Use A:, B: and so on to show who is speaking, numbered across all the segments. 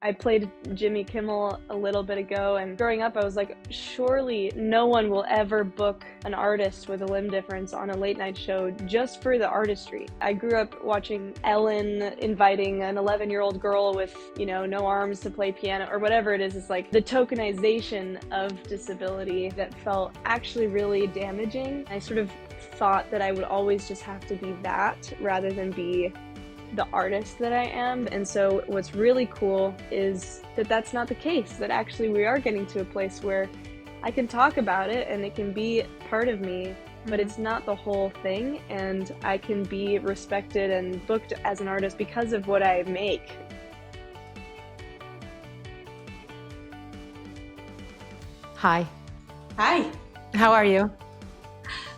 A: I played Jimmy Kimmel a little bit ago, and growing up I was like, surely no one will ever book an artist with a limb difference on a late night show just for the artistry. I grew up watching Ellen inviting an 11-year-old girl with, no arms to play piano or whatever it is. It's like the tokenization of disability that felt actually really damaging. I sort of thought that I would always just have to be that rather than be the artist that I am. And so what's really cool is that that's not the case, that actually we are getting to a place where I can talk about it and it can be part of me, but it's not the whole thing, and I can be respected and booked as an artist because of what I make.
B: Hi.
C: Hi.
B: How are you?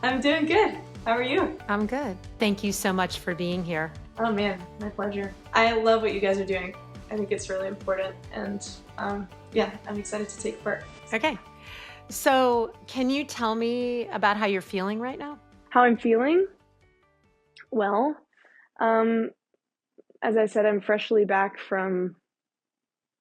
C: I'm doing good. How are you?
B: I'm good. Thank you so much for being here.
C: Oh man, my pleasure. I love what you guys are doing. I think it's really important, and I'm excited to take part.
B: Okay. So can you tell me about how you're feeling right now?
A: How I'm feeling? Well, as I said, I'm freshly back from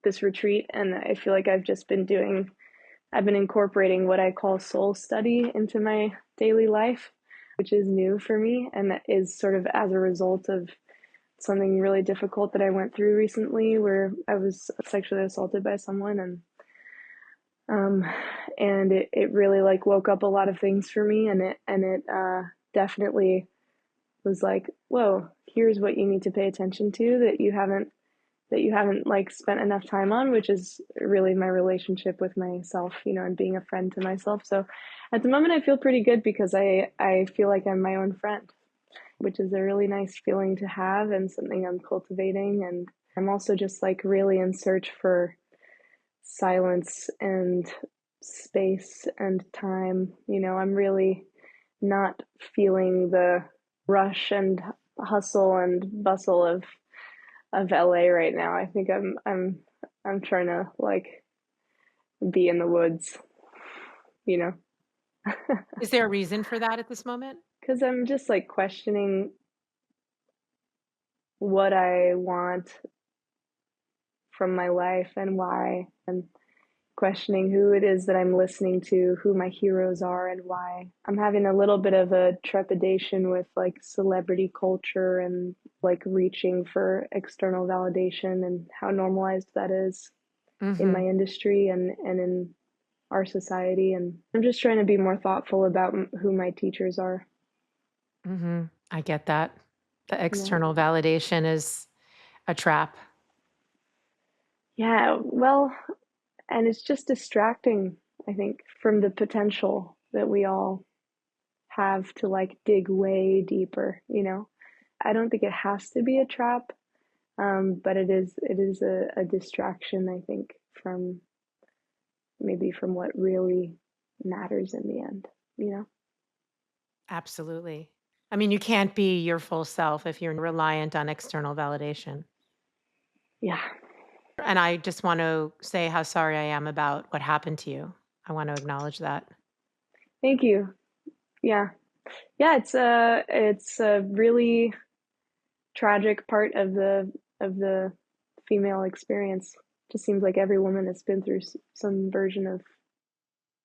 A: this retreat, and I feel like I've been incorporating what I call soul study into my daily life, which is new for me, and that is sort of as a result of something really difficult that I went through recently, where I was sexually assaulted by someone, and it really like woke up a lot of things for me, and it definitely was like, whoa, here's what you need to pay attention to that you haven't like spent enough time on, which is really my relationship with myself, and being a friend to myself. So at the moment I feel pretty good because I feel like I'm my own friend, which is a really nice feeling to have and something I'm cultivating. And I'm also just like really in search for silence and space and time. I'm really not feeling the rush and hustle and bustle of LA right now. I think I'm trying to like be in the woods,
B: Is there a reason for that at this moment?
A: because I'm just like questioning what I want from my life and why, and questioning who it is that I'm listening to, who my heroes are, and why. I'm having a little bit of a trepidation with like celebrity culture and like reaching for external validation and how normalized that is in my industry and in our society. And I'm just trying to be more thoughtful about who my teachers are.
B: I get that. The
A: Yeah.
B: external validation is a trap.
A: Yeah, well, and it's just distracting, I think, from the potential that we all have to like dig way deeper, I don't think it has to be a trap, but it is a distraction, I think, from what really matters in the end.
B: Absolutely. I mean, you can't be your full self if you're reliant on external validation.
A: Yeah.
B: And I just want to say how sorry I am about what happened to you. I want to acknowledge that.
A: Thank you. Yeah. Yeah, it's a really tragic part of the female experience. Just seems like every woman has been through some version of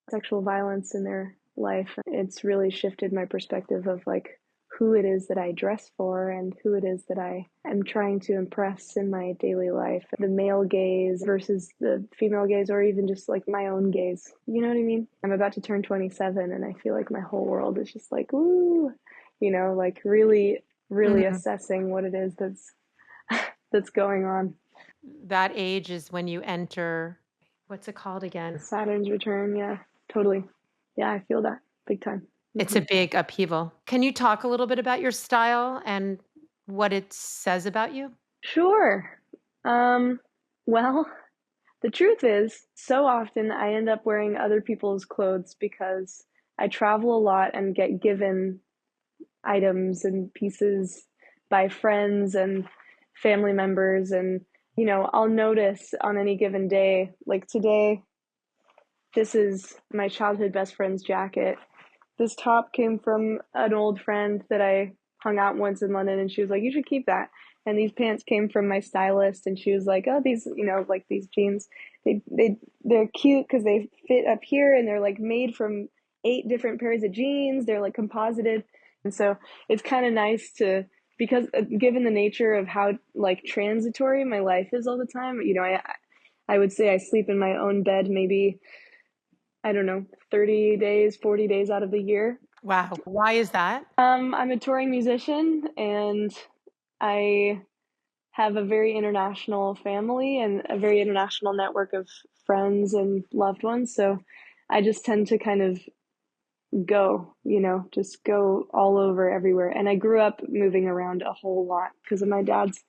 A: sexual violence in their life. It's really shifted my perspective of like who it is that I dress for and who it is that I am trying to impress in my daily life. The male gaze versus the female gaze, or even just like my own gaze. You know what I mean? I'm about to turn 27 and I feel like my whole world is just like, ooh, like really, really assessing what it is that's going on.
B: That age is when you enter, what's it called again?
A: Saturn's return, yeah, totally. Yeah, I feel that big time.
B: It's a big upheaval. Can you talk a little bit about your style and what it says about you?
A: Sure. Well, the truth is, so often I end up wearing other people's clothes because I travel a lot and get given items and pieces by friends and family members. And, I'll notice on any given day, like today, this is my childhood best friend's jacket. This top came from an old friend that I hung out once in London, and she was like, you should keep that. and these pants came from my stylist, and she was like, oh, these, like these jeans, they're cute because they fit up here, and they're like made from 8 different pairs of jeans. They're like composited. And so it's kind of nice to, because given the nature of how like transitory my life is all the time, I would say I sleep in my own bed maybe, I don't know, 30 days, 40 days out of the year.
B: Wow. Why is that?
A: I'm a touring musician, and I have a very international family and a very international network of friends and loved ones. So I just tend to kind of go, just go all over everywhere. And I grew up moving around a whole lot because of my dad's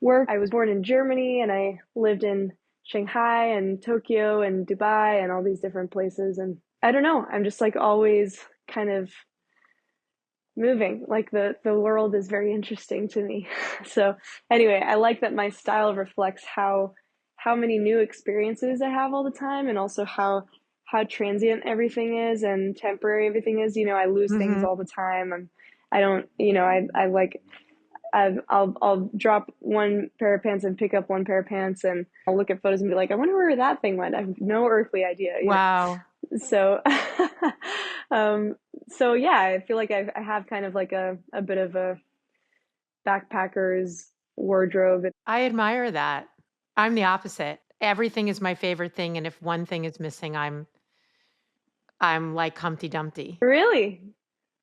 A: work. I was born in Germany, and I lived in Shanghai and Tokyo and Dubai and all these different places. And I don't know, I'm just like always kind of moving. Like the world is very interesting to me. So anyway, I like that my style reflects how many new experiences I have all the time, and also how transient everything is and temporary everything is. I lose things
B: Mm-hmm.
A: all the time, and I don't, I like, I'll drop one pair of pants and pick up one pair of pants, and I'll look at photos and be like, I wonder where that thing went. I have no earthly idea.
B: Wow.
A: So, so yeah, I feel like I have kind of like a bit of a backpacker's wardrobe.
B: I admire that. I'm the opposite. Everything is my favorite thing, and if one thing is missing, I'm like Humpty Dumpty.
A: Really?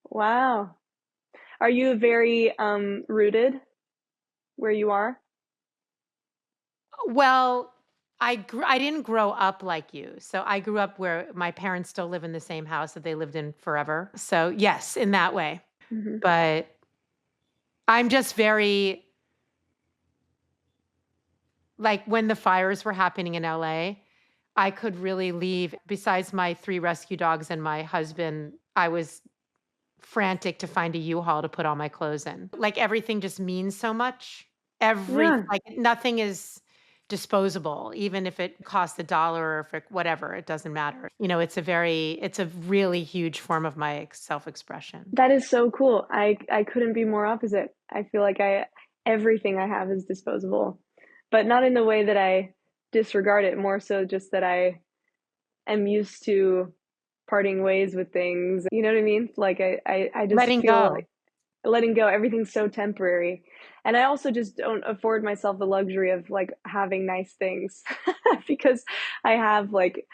A: Wow. Are you very rooted where you are?
B: Well, I didn't grow up like you. So I grew up where my parents still live in the same house that they lived in forever. So yes, in that way.
A: Mm-hmm.
B: But I'm just very like when the fires were happening in LA, I could really leave. Besides my 3 rescue dogs and my husband, I was frantic to find a U-Haul to put all my clothes in. Like everything just means so much.
A: Yeah.
B: Like nothing is disposable, even if it costs $1 or if whatever, it doesn't matter. It's a really huge form of my self-expression.
A: That is so cool. I couldn't be more opposite. I feel like everything I have is disposable, but not in the way that I disregard it, more so just that I am used to parting ways with things. You know what I mean? Like I just
B: Letting
A: feel
B: go.
A: like letting go, everything's so temporary. And I also just don't afford myself the luxury of like having nice things because I have like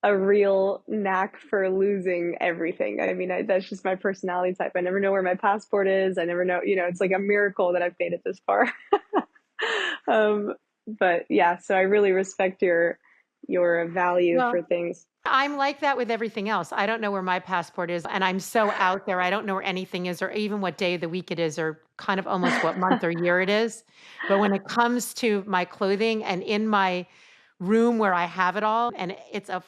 A: a real knack for losing everything. I mean, that's just my personality type. I never know where my passport is. I never know, it's like a miracle that I've made it this far. um, but yeah, so I really respect your value
B: Well,
A: for things.
B: I'm like that with everything else. I don't know where my passport is, and I'm so out there. I don't know where anything is, or even what day of the week it is, or kind of almost what month or year it is. But when it comes to my clothing and in my room where I have it all, and it's a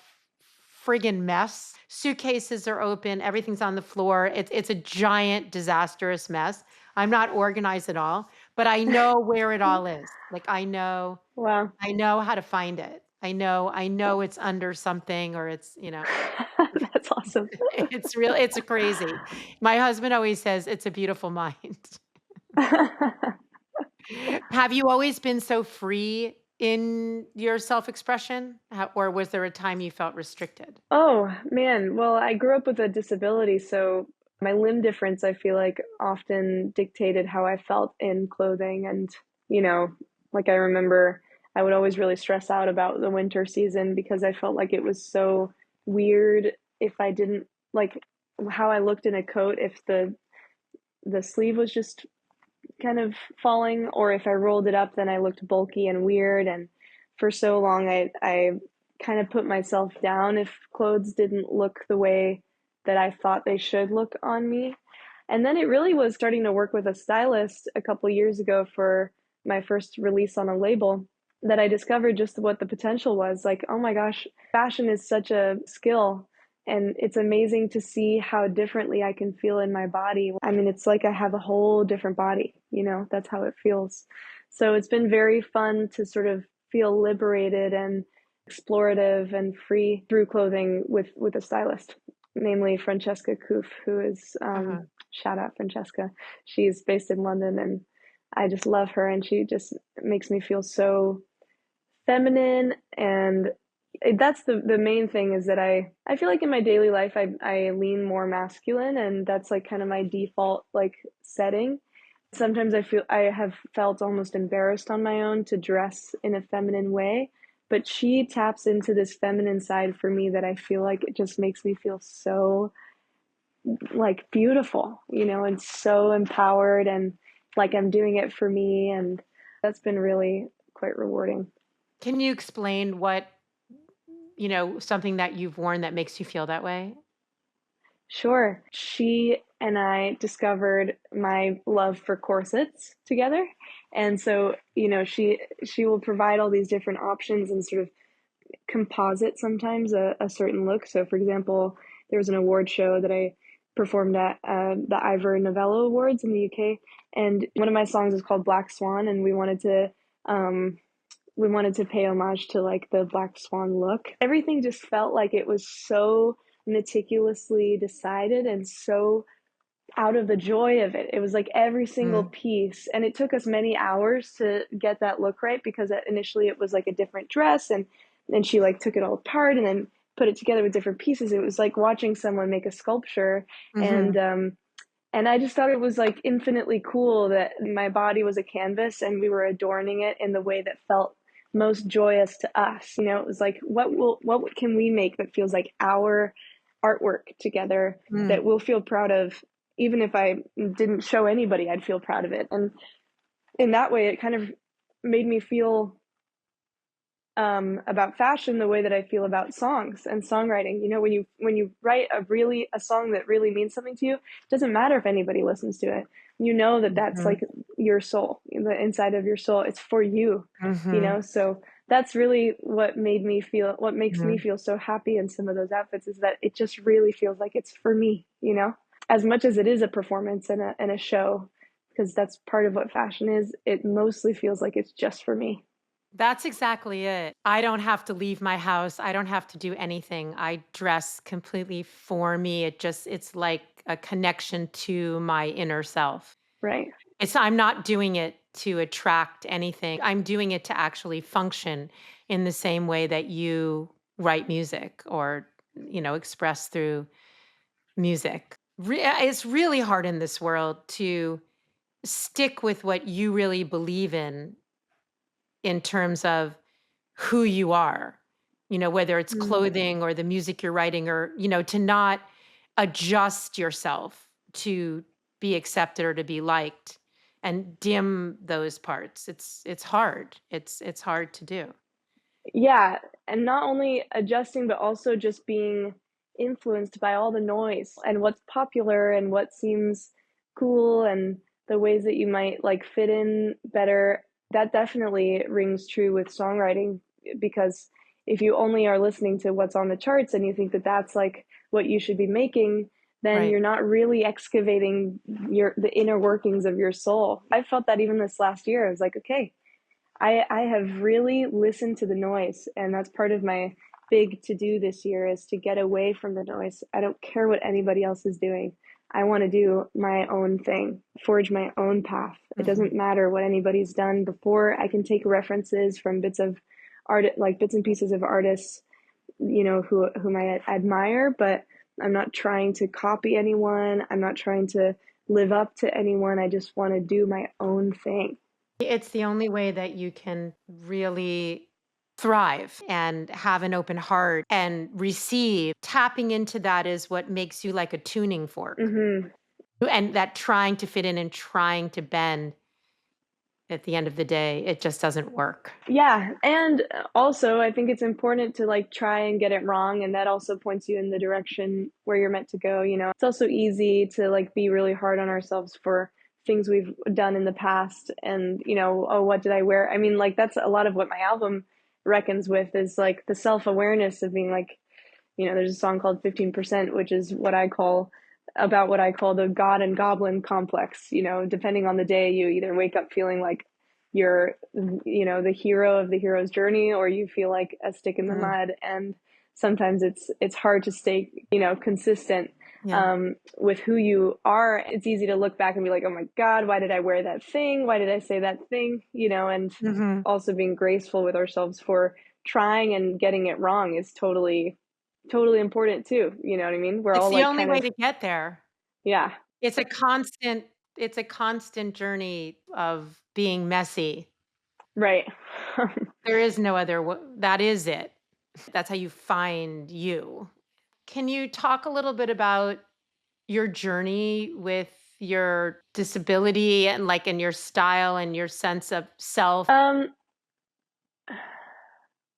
B: friggin' mess. Suitcases are open, everything's on the floor. It's a giant, disastrous mess. I'm not organized at all, but I know where it all is. Like
A: Wow.
B: I know how to find it. I know it's under something or
A: That's awesome.
B: it's crazy. My husband always says it's a beautiful mind. Have you always been so free in your self-expression? Or was there a time you felt restricted?
A: Oh, man. Well, I grew up with a disability, so my limb difference, I feel like, often dictated how I felt in clothing. And, you know, like I remember I would always really stress out about the winter season because I felt like it was so weird if I didn't like how I looked in a coat, if the sleeve was just kind of falling, or if I rolled it up, then I looked bulky and weird. And for so long, I kind of put myself down if clothes didn't look the way that I thought they should look on me. And then it really was starting to work with a stylist a couple years ago for my first release on a label that I discovered just what the potential was. Like, oh my gosh, fashion is such a skill. And it's amazing to see how differently I can feel in my body. I mean, it's like I have a whole different body, that's how it feels. So it's been very fun to sort of feel liberated and explorative and free through clothing with a stylist, namely Francesca Koof, who is
B: Uh-huh.
A: shout out Francesca. She's based in London, and I just love her, and she just makes me feel so feminine. And that's the main thing, is that I feel like in my daily life I lean more masculine, and that's like kind of my default like setting. Sometimes I have felt almost embarrassed on my own to dress in a feminine way, but she taps into this feminine side for me that I feel like it just makes me feel so like beautiful, and so empowered, and like I'm doing it for me, and that's been really quite rewarding.
B: Can you explain what, something that you've worn that makes you feel that way?
A: Sure. She and I discovered my love for corsets together. And so, she will provide all these different options and sort of composite sometimes a certain look. So, for example, there was an award show that I performed at the Ivor Novello Awards in the UK, and one of my songs is called Black Swan, and we wanted to pay homage to like the Black Swan look. Everything just felt like it was so meticulously decided and so out of the joy of it. It was like every single
B: Mm,
A: piece, and it took us many hours to get that look right, because initially it was like a different dress, and she like took it all apart and then put it together with different pieces. It was like watching someone make a sculpture, and
B: mhm,
A: I just thought it was like infinitely cool that my body was a canvas and we were adorning it in the way that felt most joyous to us. It was like, what can we make that feels like our artwork together,
B: mm.
A: that we'll feel proud of, even if I didn't show anybody, I'd feel proud of it. And in that way, it kind of made me feel about fashion the way that I feel about songs and songwriting. When you write a song that really means something to you, it doesn't matter if anybody listens to it. That that's
B: Mhm,
A: like your soul, the inside of your soul. It's for you,
B: mhm,
A: So that's really what makes me
B: mhm.
A: feel so happy in some of those outfits, is that it just really feels like it's for me. As much as it is a performance and a show, because that's part of what fashion is. It mostly feels like it's just for me.
B: That's exactly it. I don't have to leave my house. I don't have to do anything. I dress completely for me. It's like a connection to my inner self.
A: Right.
B: I'm not doing it to attract anything. I'm doing it to actually function in the same way that you write music or, express through music. It's really hard in this world to stick with what you really believe in terms of who you are, whether it's
A: Mm.
B: clothing or the music you're writing or, to not adjust yourself to be accepted or to be liked and dim those parts. It's hard. It's hard to do.
A: Yeah, and not only adjusting, but also just being influenced by all the noise and what's popular and what seems cool, and the ways that you might like fit in better. That definitely rings true with songwriting, because if you only are listening to what's on the charts and you think that that's like what you should be making, then
B: Right.
A: you're not really excavating the inner workings of your soul. I felt that even this last year. I was like, okay, I have really listened to the noise, and that's part of my big to do this year, is to get away from the noise. I don't care what anybody else is doing. I want to do my own thing, forge my own path. It
B: Mhm.
A: doesn't matter what anybody's done before. I can take references from bits of art, like bits and pieces of artists, whom I admire, but I'm not trying to copy anyone. I'm not trying to live up to anyone. I just want to do my own thing.
B: It's the only way that you can really thrive and have an open heart and receive. Tapping into that is what makes you like a tuning fork.
A: Hmm.
B: And that trying to fit in and trying to bend, at the end of the day, it just doesn't work.
A: Yeah, and also I think it's important to like try and get it wrong, and that also points you in the direction where you're meant to go. It's also easy to like be really hard on ourselves for things we've done in the past, and oh, what did I wear? I mean, like that's a lot of what my album reckons with, is like the self-awareness of being like, there's a song called 15%, which is what I call the God and Goblin complex. Depending on the day, you either wake up feeling like you're, the hero of the hero's journey, or you feel like a stick in the
B: Mm,
A: mud. And sometimes it's hard to stay, consistent.
B: Yeah.
A: with who you are. It's easy to look back and be like, oh my God, why did I wear that thing? Why did I say that thing? And
B: Hmm.
A: also being graceful with ourselves for trying and getting it wrong is totally, totally important too. You know what I mean? We're
B: It's
A: all
B: the
A: like
B: only
A: kind
B: way
A: of,
B: to get there.
A: yeah,
B: It's a constant it's a constant journey of being messy.
A: right.
B: There is no other that is it. That's how you find you. Can you talk a little bit about your journey with your disability and like in your style and your sense of self?
A: um,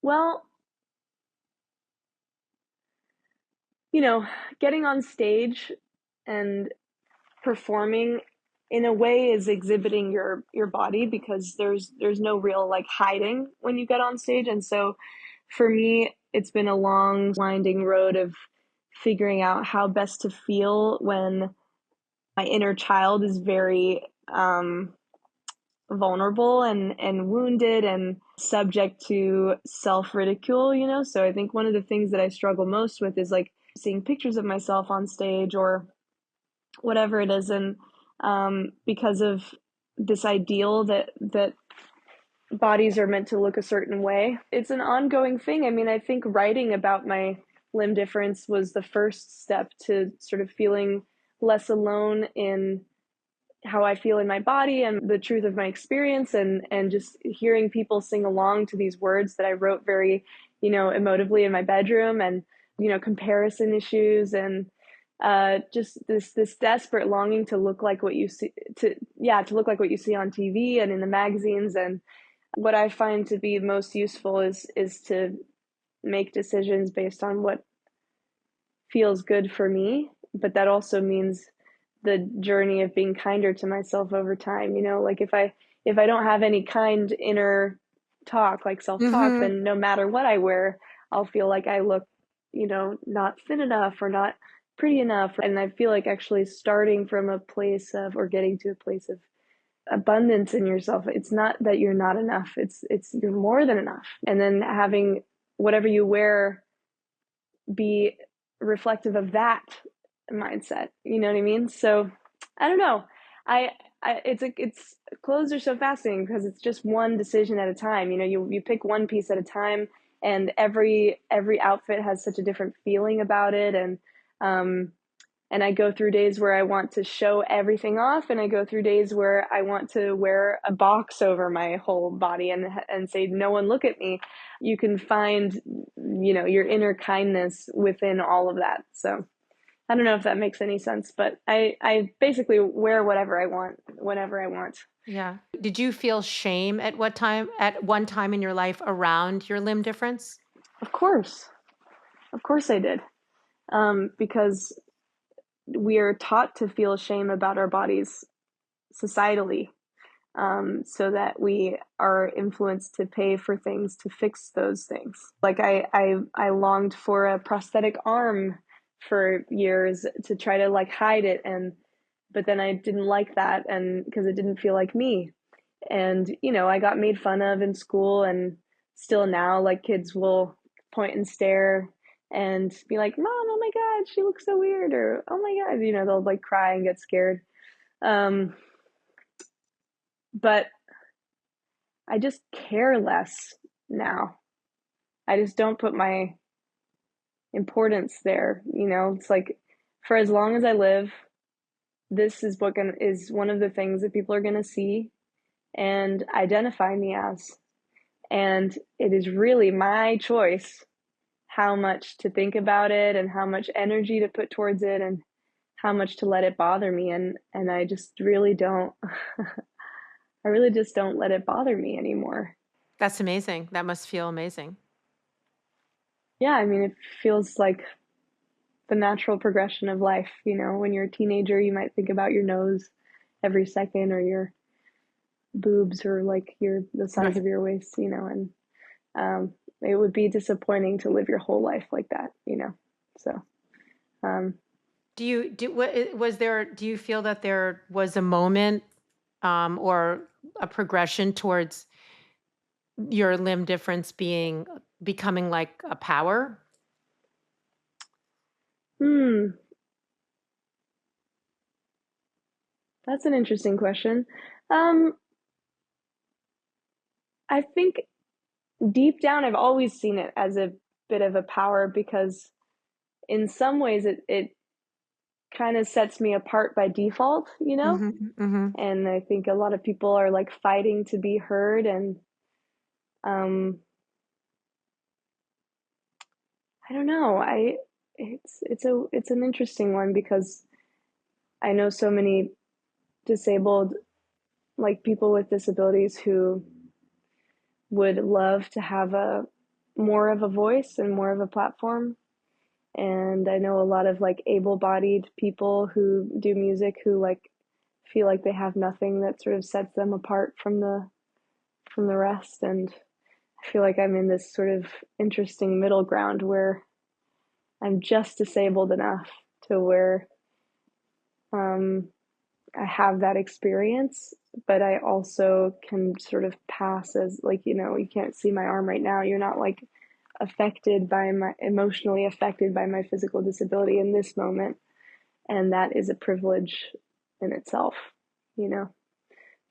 A: well, you know, getting on stage and performing in a way is exhibiting your body, because there's no real like hiding when you get on stage. And so for me, it's been a long winding road of figuring out how best to feel when my inner child is very vulnerable and wounded and subject to self-ridicule. So I think one of the things that I struggle most with is like seeing pictures of myself on stage or whatever it is, and because of this ideal that bodies are meant to look a certain way, it's an ongoing thing. I mean, I think writing about my limb difference was the first step to sort of feeling less alone in how I feel in my body and the truth of my experience, and just hearing people sing along to these words that I wrote very, emotively in my bedroom, and comparison issues, and just this desperate longing to look like what you see, to look like what you see on TV and in the magazines. And what I find to be most useful is to make decisions based on what feels good for me, but that also means the journey of being kinder to myself over time. Like if I don't have any kind inner talk, like self-talk,
B: Mhm.
A: then no matter what I wear, I'll feel like I look, not thin enough or not pretty enough. And I feel like actually starting from a place of, or getting to a place of abundance in yourself, it's not that you're not enough, it's you're more than enough. And then having whatever you wear be reflective of that mindset. You know what I mean? So I don't know. It's clothes are so fascinating because it's just one decision at a time. You pick one piece at a time, and every outfit has such a different feeling about it. Um, and I go through days where I want to show everything off, and I go through days where I want to wear a box over my whole body and say, no one look at me. You can find, your inner kindness within all of that. So I don't know if that makes any sense, but I basically wear whatever I want, whenever I want.
B: Yeah. Did you feel shame at one time in your life around your limb difference?
A: Of course. Of course I did. Because we are taught to feel shame about our bodies societally, so that we are influenced to pay for things to fix those things. Like I longed for a prosthetic arm for years to try to like hide it, but then I didn't like that, and because it didn't feel like me. And I got made fun of in school, and still now, like, kids will point and stare and be like, "Mom, oh my God, she looks so weird," or "Oh my God," they'll like cry and get scared. Um, but I just care less now. I just don't put my importance there. It's like, for as long as I live, this is one of the things that people are going to see and identify me as. And it is really my choice how much to think about it and how much energy to put towards it and how much to let it bother me. And I just really don't, I really just don't let it bother me anymore.
B: That's amazing. That must feel amazing.
A: Yeah, I mean, it feels like the natural progression of life. When you're a teenager, you might think about your nose every second, or your boobs, or like the size
B: Right.
A: of your waist, and it would be disappointing to live your whole life like that. So, um,
B: Do you feel that there was a moment or a progression towards your limb difference becoming like a power?
A: hmm. That's an interesting question. Um, I think deep down, I've always seen it as a bit of a power because in some ways it kind of sets me apart by default, you know?
B: Mhm, mhm,
A: And I think a lot of people are like fighting to be heard and um I don't know. It's an interesting one because I know so many disabled like people with disabilities who would love to have a more of a voice and more of a platform. And I know a lot of like able-bodied people who do music who like feel like they have nothing that sort of sets them apart from the rest. And I feel like I'm in this sort of interesting middle ground where I'm just disabled enough to where um, I have that experience, but I also can sort of pass as like, you know, you can't see my arm right now. You're not like affected by my emotionally affected by my physical disability in this moment. And that is a privilege in itself, you know?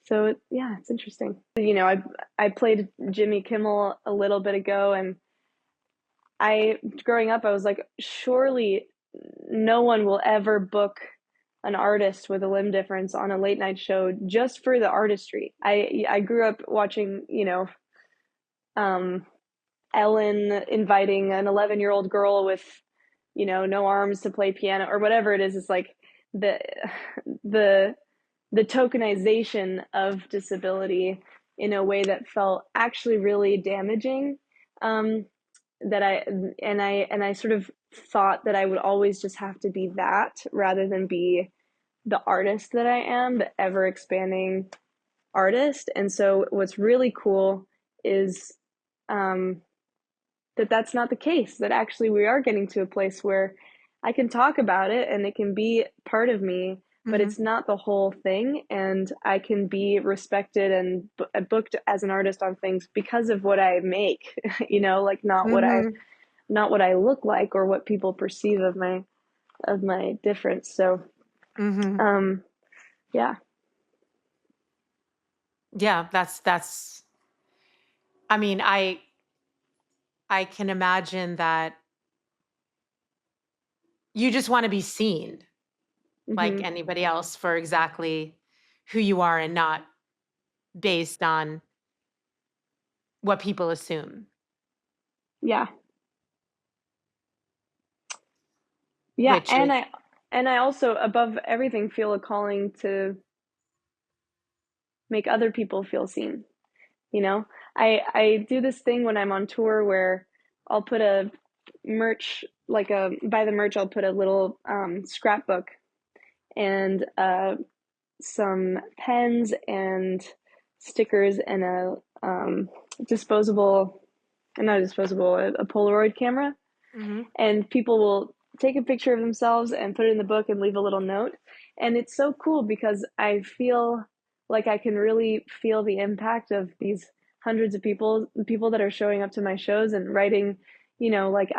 A: So yeah, it's interesting. You know, I played Jimmy Kimmel a little bit ago, and growing up, I was like, surely no one will ever book an artist with a limb difference on a late night show just for the artistry. I grew up watching, you know, um, Ellen inviting an 11-year-old girl with, you know, no arms to play piano or whatever it is. It's like the the the tokenization of disability in a way that felt actually really damaging. Um, that I sort of thought that I would always just have to be that rather than be the artist that I am, the ever expanding artist. And so what's really cool is um, that that's not the case, that actually we are getting to a place where I can talk about it and it can be part of me, but
B: mhm,
A: it's not the whole thing. And I can be respected and booked as an artist on things because of what I make, you know, like
B: mhm,
A: not what I look like or what people perceive of my difference. So
B: mhm.
A: um yeah.
B: Yeah, that's I mean, I can imagine that you just wanna be seen like
A: Hmm.
B: anybody else for exactly who you are and not based on what people assume,
A: Yeah. Yeah,
B: which is
A: and I also above everything feel a calling to make other people feel seen. You know, I do this thing when I'm on tour where I'll put a merch like a by the merch I'll put a little scrapbook and some pens and stickers and a disposable not a disposable a Polaroid camera,
B: mhm,
A: and people will take a picture of themselves and put it in the book and leave a little note. And it's so cool because I feel like I can really feel the impact of these hundreds of people that are showing up to my shows and writing, you know, like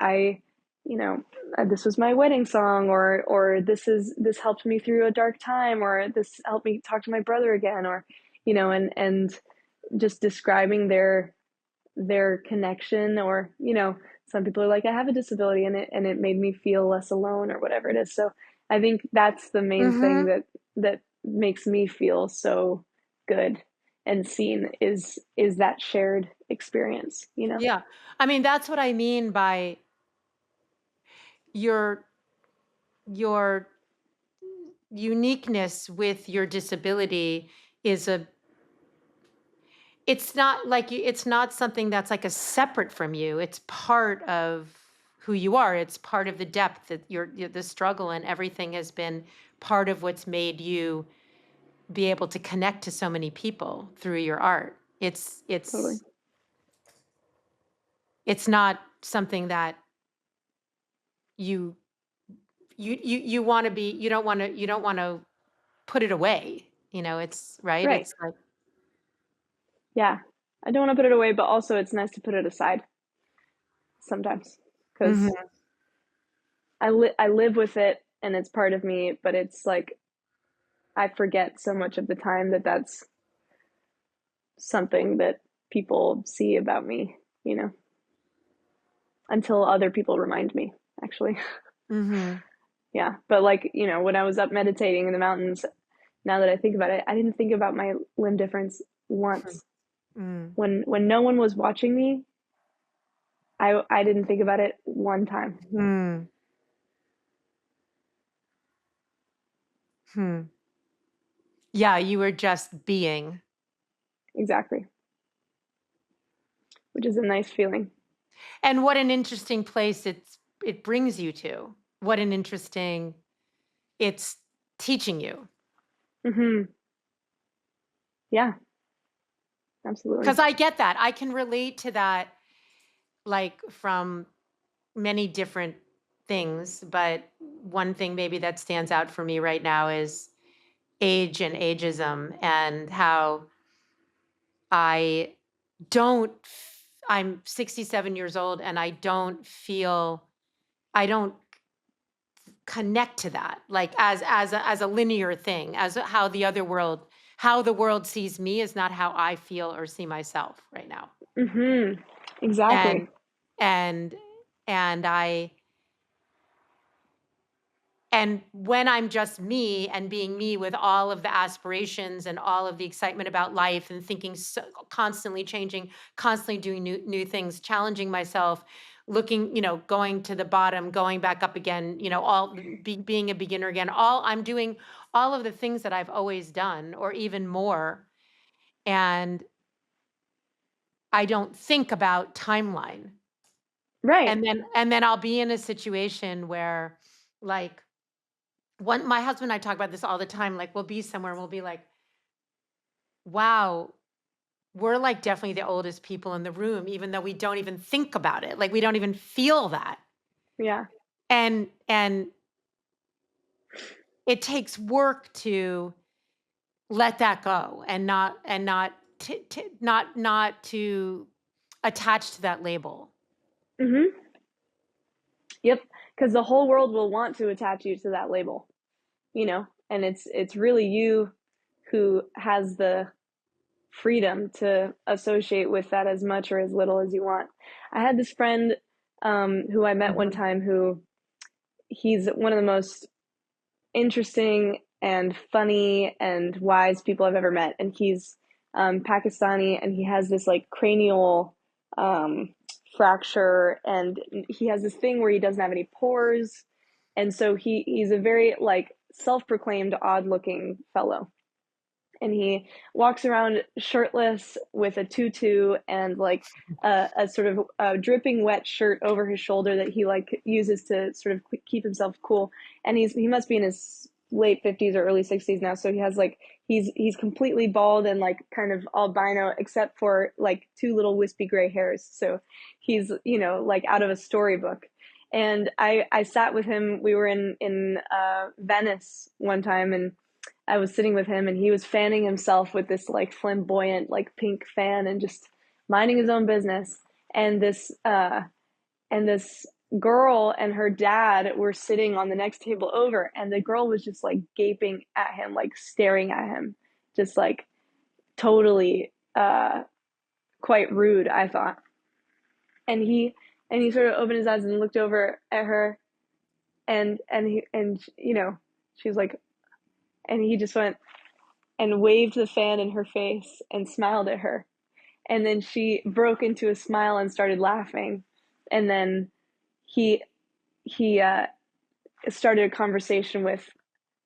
A: you know, this was my wedding song, or this helped me through a dark time, or this helped me talk to my brother again, or you know, and just describing their connection, or you know, some people are like, I have a disability and it made me feel less alone or whatever it is. So I think that's the main thing
B: mhm,
A: that makes me feel so good and seen is that shared experience, you know.
B: yeah. I mean, that's what I mean by your your uniqueness with your disability is a it's not like it's not something that's like a separate from you. It's part of who you are. It's part of the depth that the struggle and everything has been part of what's made you be able to connect to so many people through your art.
A: Totally.
B: It's not something that you you want to be you don't want to put it away. You know, it's right.
A: Right.
B: It's like
A: Yeah, I don't want to put it away, but also it's nice to put it aside sometimes because
B: mhm,
A: I live with it and it's part of me, but it's like I forget so much of the time that that's something that people see about me, you know, until other people remind me, actually.
B: Mm-hmm.
A: Yeah. But like, you know, when I was up meditating in the mountains, now that I think about it, I didn't think about my limb difference once.
B: Mm-hmm.
A: When no one was watching me, I didn't think about it one time.
B: Hmm. Yeah, you were just being.
A: Exactly. Which is a nice feeling.
B: And what an interesting place it brings you to. What an interesting it's teaching you.
A: Mm-hmm. Yeah, absolutely.
B: Because I get that. I can relate to that, like from many different things. But one thing maybe that stands out for me right now is age and ageism, and how I don't, I'm 67 years old and I don't connect to that, like as a linear thing, as how how the world sees me is not how I feel or see myself right now.
A: Mm-hmm. Exactly.
B: And and and I and when I'm just me and being me with all of the aspirations and all of the excitement about life and thinking, constantly changing, constantly doing new things, challenging myself, looking, going to the bottom, going back up again, being a beginner again, I'm doing all of the things that I've always done or even more. And I don't think about timeline.
A: Right.
B: And then I'll be in a situation where, like, my husband and I talk about this all the time. Like, we'll be somewhere and we'll be like, wow, we're like definitely the oldest people in the room, even though we don't even think about it. Like, we don't even feel that.
A: Yeah.
B: And it takes work to let that go and not to attach to that label.
A: Mm-hmm. Yep. Because the whole world will want to attach you to that label, you know, and it's really you who has the freedom to associate with that as much or as little as you want. I had this friend who I met one
B: Mhm.
A: time who he's one of the most interesting and funny and wise people I've ever met. And he's Pakistani, and he has this like cranial fracture, and he has this thing where he doesn't have any pores. And so he's a very like self-proclaimed odd looking fellow, and he walks around shirtless with a tutu and like a sort of dripping wet shirt over his shoulder that he like uses to sort of keep himself cool. And he must be in his late 50s or early 60s now, so he has like he's completely bald and like kind of albino except for like two little wispy gray hairs, so he's, you know, like out of a storybook. And I sat with him. We were in Venice one time, and I was sitting with him, and he was fanning himself with this like flamboyant like pink fan and just minding his own business. And this girl and her dad were sitting on the next table over, and the girl was just like gaping at him, like staring at him, just like totally quite rude, I thought. And he sort of opened his eyes and looked over at her, and you know, she was like, and he just went and waved the fan in her face and smiled at her. And then she broke into a smile and started laughing. And then he he started a conversation with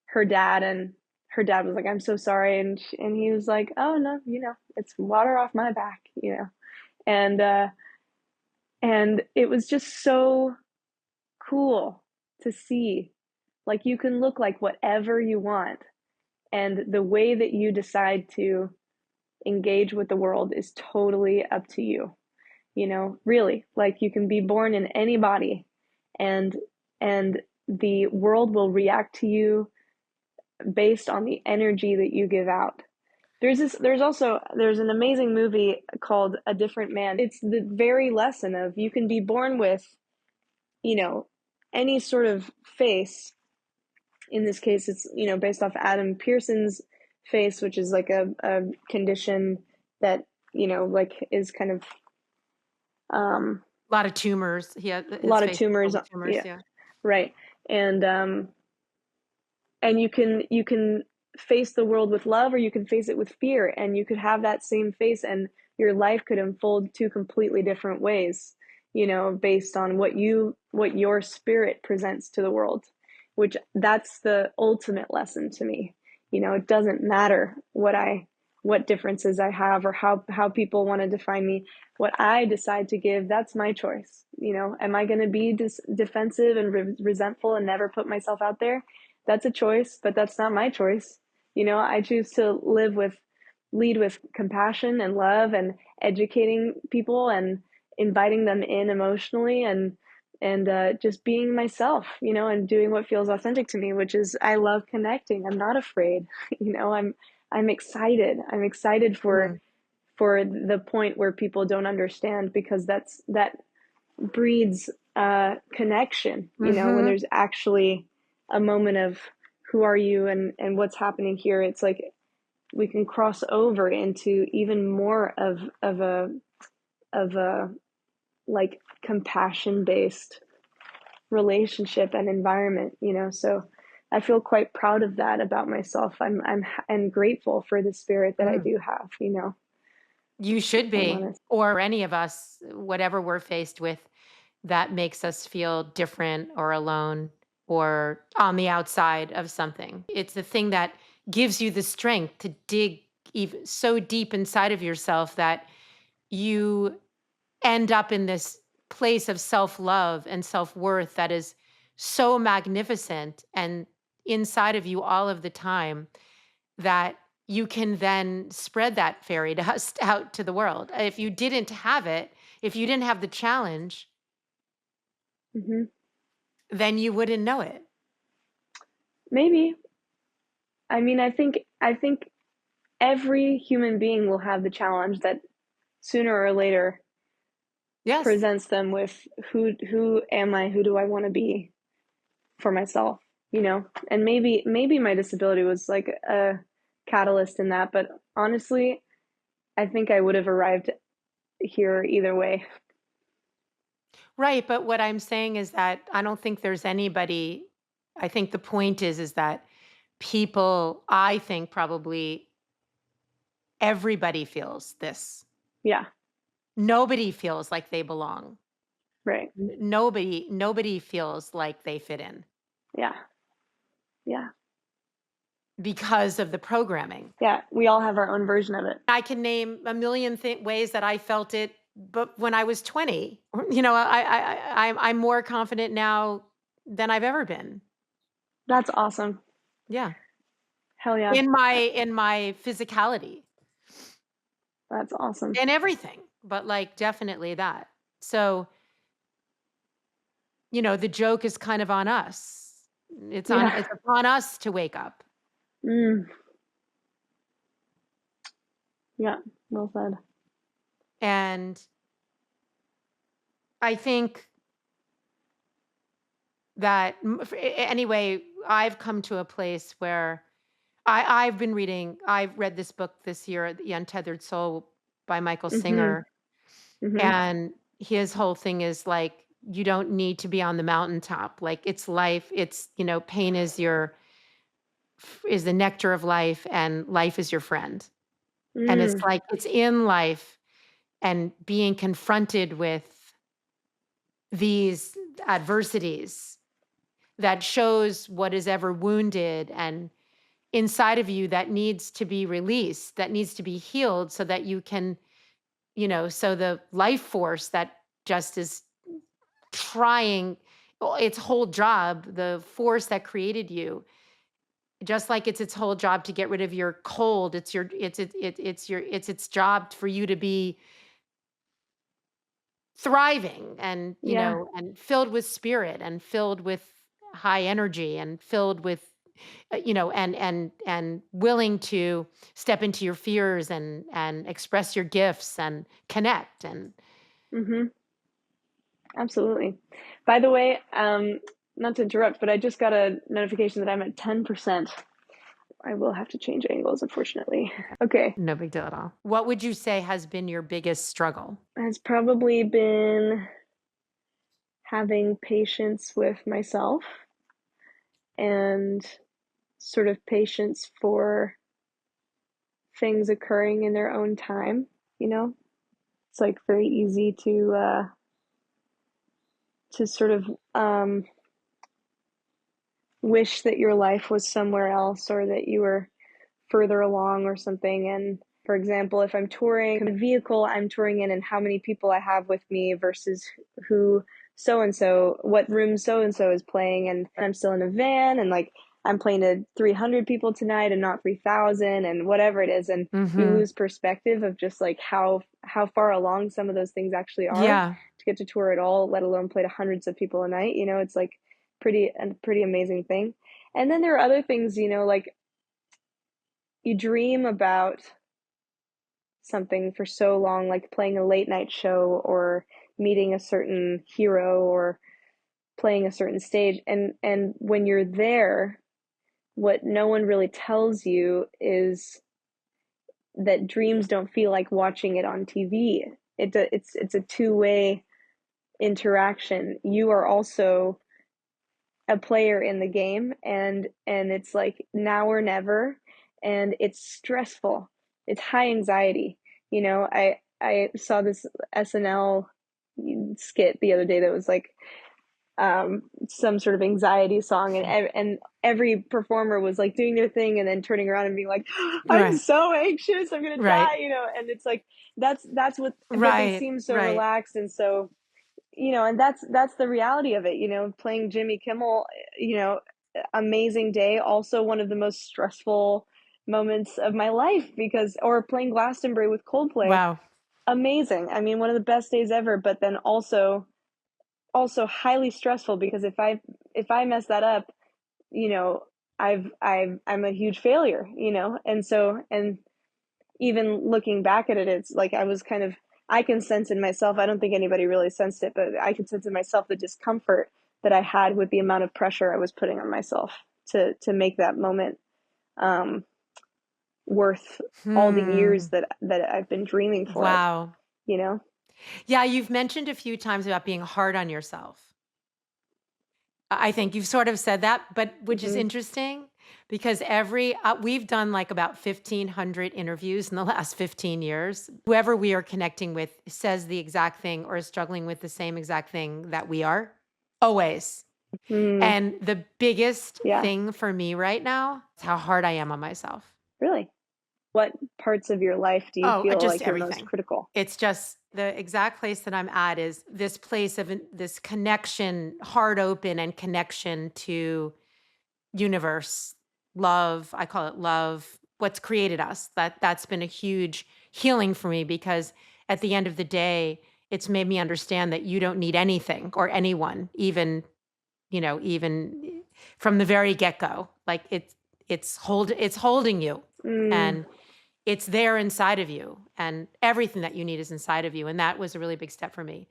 A: her dad, and her dad was like, "I'm so sorry," and he was like, "Oh no, you know, it's water off my back, you know." And and it was just so cool to see, like, you can look like whatever you want, and the way that you decide to engage with the world is totally up to you. You know, really, like, you can be born in any body, and the world will react to you based on the energy that you give out. There's an amazing movie called A Different Man. It's the very lesson of you can be born with, you know, any sort of face, in this case, it's, based off Adam Pearson's face, which is like a condition that, like is kind of,
B: A lot of tumors.
A: a
B: His
A: lot of
B: face is full
A: tumors.
B: of tumors.
A: Yeah.
B: Yeah.
A: Right. And you can face the world with love, or you can face it with fear, and you could have that same face and your life could unfold two completely different ways, based on what your spirit presents to the world, which that's the ultimate lesson to me. It doesn't matter what differences I have, or how people want to define me. What I decide to give, that's my choice. Am I going to be defensive and resentful and never put myself out there? That's a choice, but that's not my choice. I choose to lead with compassion and love, and educating people and inviting them in emotionally, and just being myself, and doing what feels authentic to me, which is, I love connecting. I'm not afraid. I'm excited. I'm excited
B: Mm.
A: for the point where people don't understand, because that breeds connection, when there's actually a moment of, who are you, and what's happening here. It's like we can cross over into even more of a like compassion based relationship and environment. So I feel quite proud of that about myself. I'm grateful for the spirit that I
B: Mm.
A: do have.
B: You should
A: I'm
B: be,
A: honest.
B: or any of us, whatever we're faced with that makes us feel different or alone or on the outside of something. It's the thing that gives you the strength to dig even so deep inside of yourself that you end up in this place of self-love and self-worth that is so magnificent and inside of you all of the time, that you can then spread that fairy dust out to the world. If you didn't have it, if you didn't have the challenge,
A: Hmm.
B: then you wouldn't know it.
A: Maybe. I mean, I think every human being will have the challenge that sooner or later
B: Yes.
A: presents them with, who am I? Who do I want to be for myself? And maybe my disability was like a catalyst in that, but honestly, I think I would have arrived here either way.
B: Right, but what I'm saying is that I don't think there's anybody. I think the point is that people, I think probably everybody feels this.
A: Yeah,
B: Nobody feels like they belong.
A: right.
B: Nobody feels like they fit in
A: Yeah, yeah,
B: because of the programming.
A: yeah. We all have our own version of it.
B: I can name a million ways that I felt it, but when I was 20, I'm more confident now than I've ever been.
A: That's awesome.
B: Yeah.
A: Hell yeah.
B: In my physicality,
A: That's awesome.
B: in everything, but like definitely that. So, the joke is kind of on us.
A: Yeah.
B: It's upon us to wake up.
A: Mm, yeah. Well said.
B: And I think that anyway, I've come to a place where I've read this book this year, The Untethered Soul by Michael
A: Mm-hmm.
B: Singer.
A: Mm-hmm.
B: And his whole thing is like, you don't need to be on the mountaintop. Like it's life. It's, pain is the nectar of life, and life is your friend. And it's
A: Mm,
B: like, it's in life and being confronted with these adversities that shows what is ever wounded and inside of you that needs to be released, that needs to be healed so that you can, so the life force that just is trying its whole job, the force that created you, just like it's its whole job to get rid of your cold, it's its job for you to be thriving and,
A: yeah.
B: and filled with spirit and filled with high energy and filled with and willing to step into your fears and express your gifts and connect and
A: Mm-hmm. Absolutely. By the way, not to interrupt, but I just got a notification that I'm at 10%. I will have to change angles, unfortunately. Okay.
B: No big deal at all. What would you say has been your biggest struggle?
A: It's probably been having patience with myself and sort of patience for things occurring in their own time, you know? It's like very easy to sort of wish that your life was somewhere else or that you were further along or something. And for example, if I'm touring a vehicle I'm touring in and how many people I have with me versus who so and so, what room so and so is playing, and I'm still in a van and like I'm playing to 300 people tonight and not 3,000 and whatever it is, and you lose perspective of just like how far along some of those things actually are
B: Yeah.
A: to get to tour at all, let alone play to hundreds of people a night. You know, it's like a pretty amazing thing. And then there are other things, you know, like you dream about something for so long, like playing a late night show or meeting a certain hero or playing a certain stage, and when you're there, what no one really tells you is that dreams don't feel like watching it on TV. It's a two-way interaction. You are also a player in the game, and it's like now or never, and it's stressful. It's high anxiety. You know, I saw this SNL skit the other day that was like some sort of anxiety song, and every performer was like doing their thing and then turning around and being like, I'm
B: Right.
A: so anxious, I'm gonna
B: Right.
A: die, you know. And it's like that's what, but they
B: Right.
A: seem so
B: Right.
A: relaxed and so, you know, and that's the reality of it, you know. Playing Jimmy Kimmel, you know, amazing day, also one of the most stressful moments of my life, because or playing Glastonbury with Coldplay,
B: Wow.
A: amazing, I mean one of the best days ever, but then also highly stressful, because if I mess that up, you know, I'm a huge failure, you know. And so, and even looking back at it, it's like I can sense in myself, I don't think anybody really sensed it, but I can sense in myself the discomfort that I had with the amount of pressure I was putting on myself to make that moment um, worth all the years that I've been dreaming for it,
B: Wow.
A: you know?
B: Yeah, you've mentioned a few times about being hard on yourself. I think you've sort of said that, but which is
A: Hmm.
B: interesting because we've done like about 1,500 interviews in the last 15 years. Whoever we are connecting with says the exact thing or is struggling with the same exact thing that we are, always.
A: Mm,
B: And the biggest
A: yeah,
B: thing for me right now is how hard I am on myself.
A: really. What parts of your life do you
B: Oh,
A: feel
B: just
A: like you're most
B: everything.
A: critical?
B: It's just the exact place that I'm at is this place of this connection, heart open and connection to universe, love. I call it love, what's created us. That's been a huge healing for me because at the end of the day, it's made me understand that you don't need anything or anyone, even, even from the very get-go. Like it's holding you.
A: Mm,
B: And it's there inside of you and everything that you need is inside of you. And that was a really big step for me.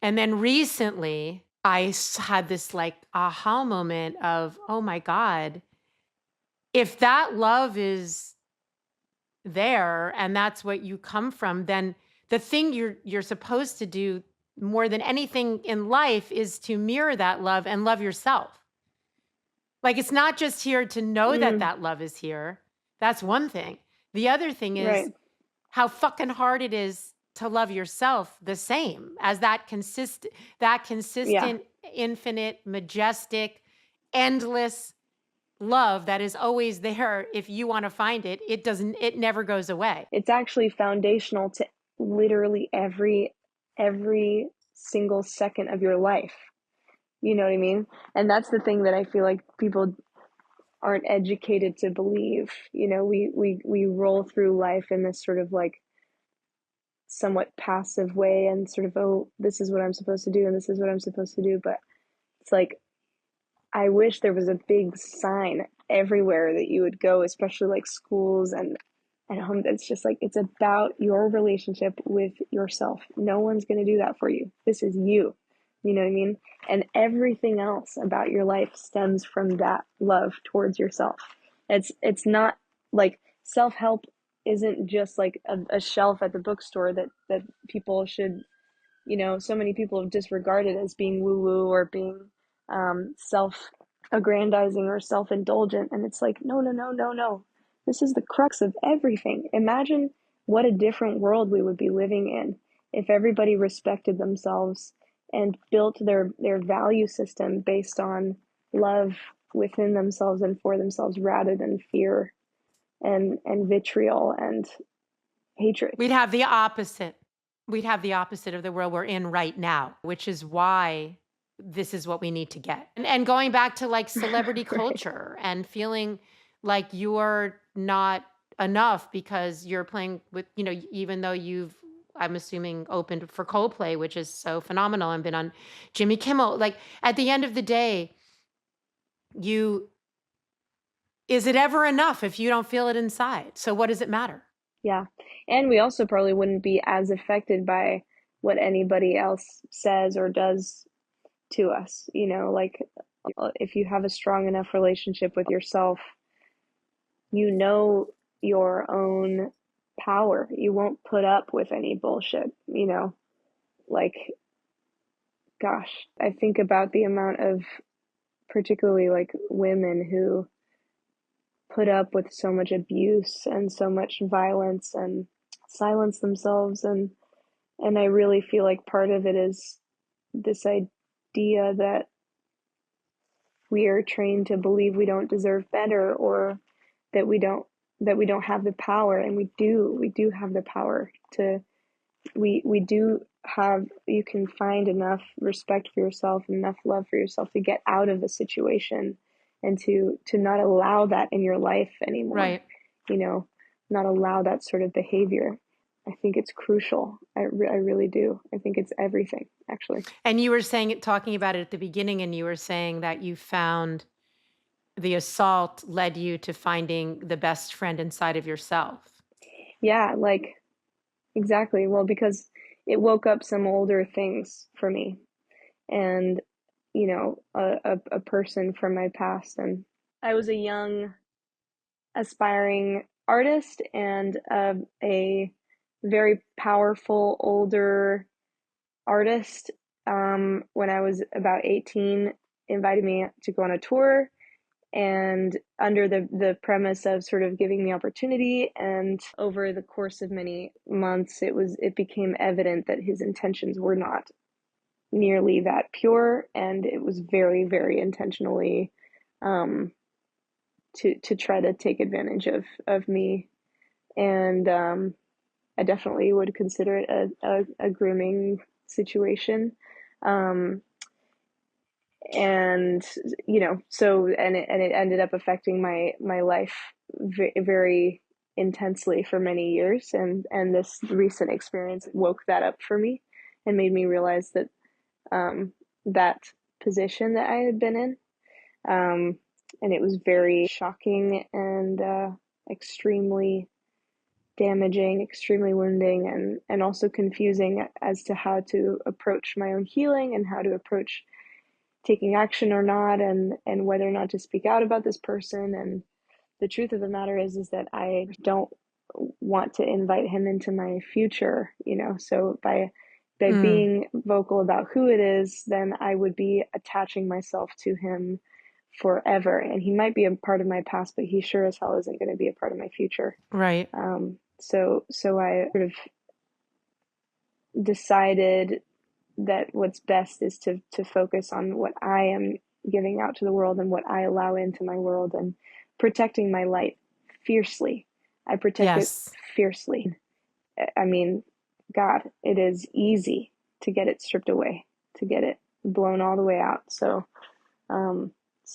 B: And then recently had this like aha moment of, oh my God, if that love is there and that's what you come from, then the thing you're supposed to do more than anything in life is to mirror that love and love yourself. Like it's not just here to know that
A: mm,
B: that love is here. That's one thing. The other thing is
A: right.
B: how fucking hard it is to love yourself the same as that
A: Yeah.
B: consistent, infinite, majestic, endless love that is always there. If you want to find it, it never goes away.
A: It's actually foundational to literally every single second of your life. You know what I mean? And that's the thing that I feel like people aren't educated to believe. You know, we roll through life in this sort of like somewhat passive way and sort of, oh, this is what I'm supposed to do and this is what I'm supposed to do, but it's like I wish there was a big sign everywhere that you would go, especially like schools and home. That's just like, it's about your relationship with yourself. No one's going to do that for you. This is you. You know what I mean? And everything else about your life stems from that love towards yourself. It's not like self-help isn't just like a shelf at the bookstore that people should, so many people have disregarded as being woo-woo or being self-aggrandizing or self-indulgent. And it's like, no, no, no, no, no. This is the crux of everything. Imagine what a different world we would be living in if everybody respected themselves and built their value system based on love within themselves and for themselves rather than fear and vitriol and hatred.
B: We'd have the opposite. We'd have the opposite of the world we're in right now, which is why this is what we need to get. And going back to like celebrity culture and feeling like you're not enough because you're playing with, even though I'm assuming, opened for Coldplay, which is so phenomenal, and been on Jimmy Kimmel. Like at the end of the day, is it ever enough if you don't feel it inside? So what does it matter?
A: Yeah. And we also probably wouldn't be as affected by what anybody else says or does to us. Like if you have a strong enough relationship with yourself, you know your own power. You won't put up with any bullshit, like, gosh, I think about the amount of particularly like women who put up with so much abuse and so much violence and silence themselves, and I really feel like part of it is this idea that we are trained to believe we don't deserve better, or that we don't have the power. And we do have the power to, we do have, you can find enough respect for yourself and enough love for yourself to get out of a situation and to not allow that in your life anymore.
B: Right.
A: Not allow that sort of behavior. I think it's crucial. I really do. I think it's everything, actually.
B: And you were talking about it at the beginning, and you were saying that you found the assault led you to finding the best friend inside of yourself.
A: Yeah, like, exactly. Well, because it woke up some older things for me, and a person from my past. And I was a young aspiring artist, and a very powerful older artist, when I was about 18, invited me to go on a tour, and under the premise of sort of giving me opportunity. And over the course of many months, it became evident that his intentions were not nearly that pure, and it was very, very intentionally to try to take advantage of me. And I definitely would consider it a grooming situation. And it ended up affecting my life very intensely for many years, and this recent experience woke that up for me and made me realize that that position that I had been in, and it was very shocking and extremely damaging, extremely wounding, and also confusing as to how to approach my own healing and how to approach taking action or not, and whether or not to speak out about this person. And the truth of the matter is that I don't want to invite him into my future, so by being vocal about who it is, then I would be attaching myself to him forever. And he might be a part of my past, but he sure as hell isn't going to be a part of my future.
B: Right.
A: So I sort of decided that what's best is to focus on what I am giving out to the world and what I allow into my world, and protecting my light fiercely. I protect it fiercely. I mean, God, it is easy to get it stripped away, to get it blown all the way out. So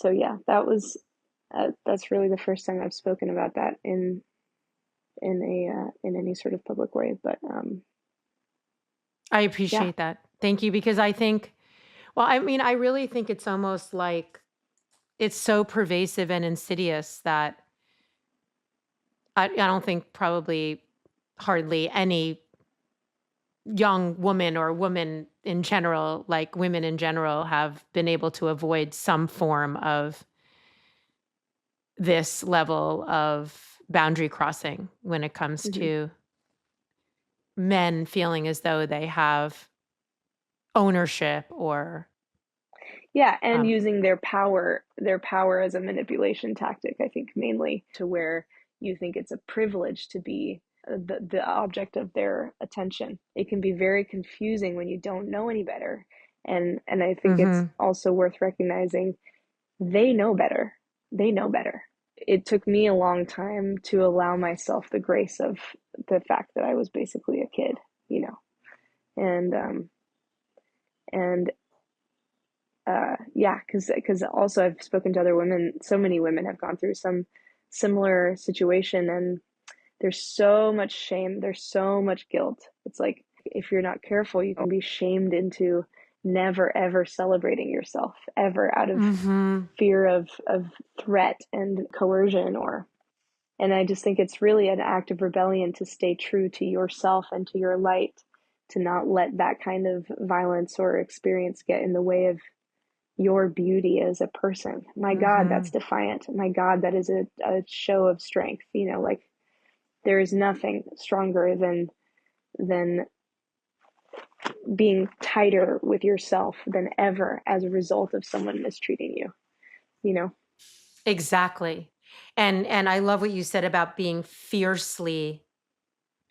A: yeah, that's really the first time I've spoken about that in any sort of public way. But
B: I appreciate that. Thank you, because I think, I really think it's almost like it's so pervasive and insidious that I don't think probably hardly any young woman or woman in general, like women in general, have been able to avoid some form of this level of boundary crossing when it comes
A: Hmm.
B: to men feeling as though they have ownership or
A: Yeah, and
B: um,
A: using their power as a manipulation tactic, I think mainly to where you think it's a privilege to be the object of their attention. It can be very confusing when you don't know any better. And I think it's
B: mhm.
A: also worth recognizing they know better. They know better. It took me a long time to allow myself the grace of the fact that I was basically a kid, you know. And yeah, because also I've spoken to other women. So many women have gone through some similar situation, and there's so much shame. There's so much guilt. It's like if you're not careful, you can be shamed into never ever celebrating yourself ever out of
B: Mhm.
A: fear of threat and coercion or. And I just think it's really an act of rebellion to stay true to yourself and to your light, to not let that kind of violence or experience get in the way of your beauty as a person. My God, that's
B: Mhm.
A: defiant. My God, that is a show of strength. You know, like there is nothing stronger than being tighter with yourself than ever as a result of someone mistreating you, you know?
B: Exactly. And I love what you said about being fiercely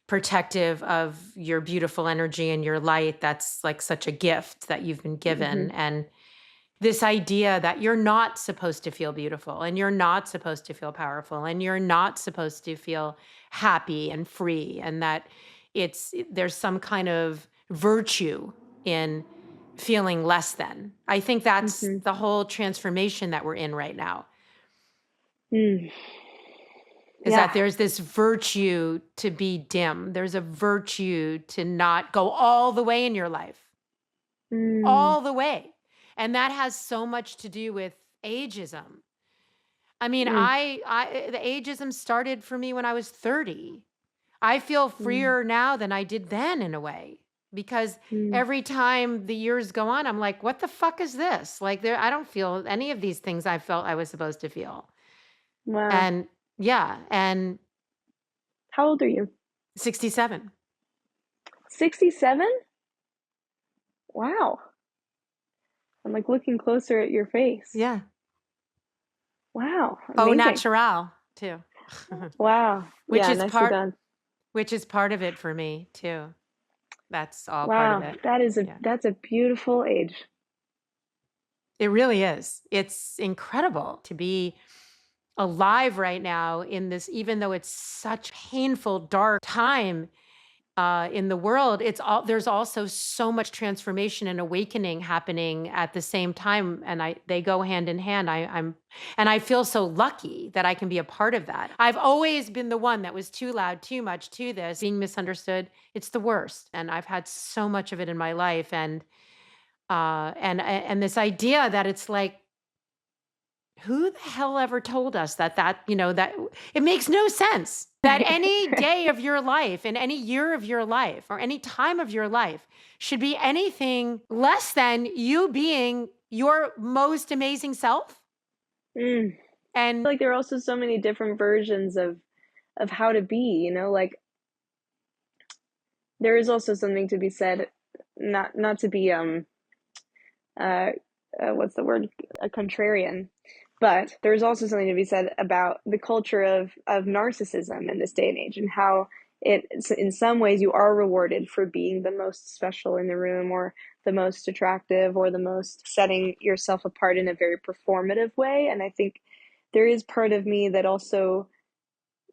B: protective of your beautiful energy and your light. That's like such a gift that you've been
A: Hmm.
B: given. And this idea that you're not supposed to feel beautiful and you're not supposed to feel powerful and you're not supposed to feel happy and free, and that there's some kind of virtue in feeling less than. I think that's
A: Hmm.
B: the whole transformation that we're in right now,
A: Mm.
B: is
A: Yeah.
B: that there's this virtue to be dim. There's a virtue to not go all the way in your life,
A: Mm.
B: all the way. And that has so much to do with ageism. I mean,
A: Mm.
B: the ageism started for me when I was 30. I feel
A: Mm.
B: freer now than I did then in a way, because
A: Mm.
B: every time the years go on, I'm like, what the fuck is this? Like I don't feel any of these things I felt I was supposed to feel.
A: Wow.
B: And yeah, and
A: How old are you?
B: 67.
A: 67? Wow. I'm like looking closer at your face.
B: Yeah.
A: Wow.
B: Au
A: Amazing.
B: natural too.
A: Wow.
B: which
A: Yeah,
B: is
A: nicely
B: part
A: done.
B: which is part of it for me too. That's all part of
A: Wow.
B: it. Yeah.
A: That's a beautiful age.
B: It really is. It's incredible to be alive right now in this, even though it's such painful, dark time in the world. There's also so much transformation and awakening happening at the same time, and they go hand in hand. And I feel so lucky that I can be a part of that. I've always been the one that was too loud, too much, too this, being misunderstood. It's the worst, and I've had so much of it in my life, and this idea that it's like, who the hell ever told us that it makes no sense that
A: Right.
B: any
A: Right.
B: day of your life and any year of your life or any time of your life should be anything less than you being your most amazing self?
A: Mm.
B: And
A: Like there are also so many different versions of how to be, you know, like there is also something to be said, not to be uh, what's the word, a contrarian, but there's also something to be said about the culture of narcissism in this day and age, and how it in some ways you are rewarded for being the most special in the room, or the most attractive, or the most setting yourself apart in a very performative way. And I think there is part of me that also,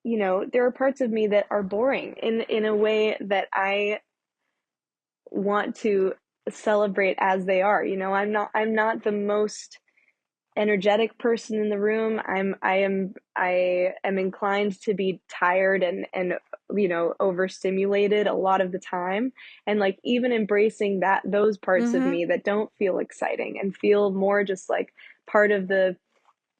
A: you know, there are parts of me that are boring in a way that I want to celebrate as they are. You know, I'm not the most energetic person in the room. I am inclined to be tired and you know, overstimulated a lot of the time. And like even embracing that, those parts of
B: mhm,
A: me that don't feel exciting and feel more just like part of the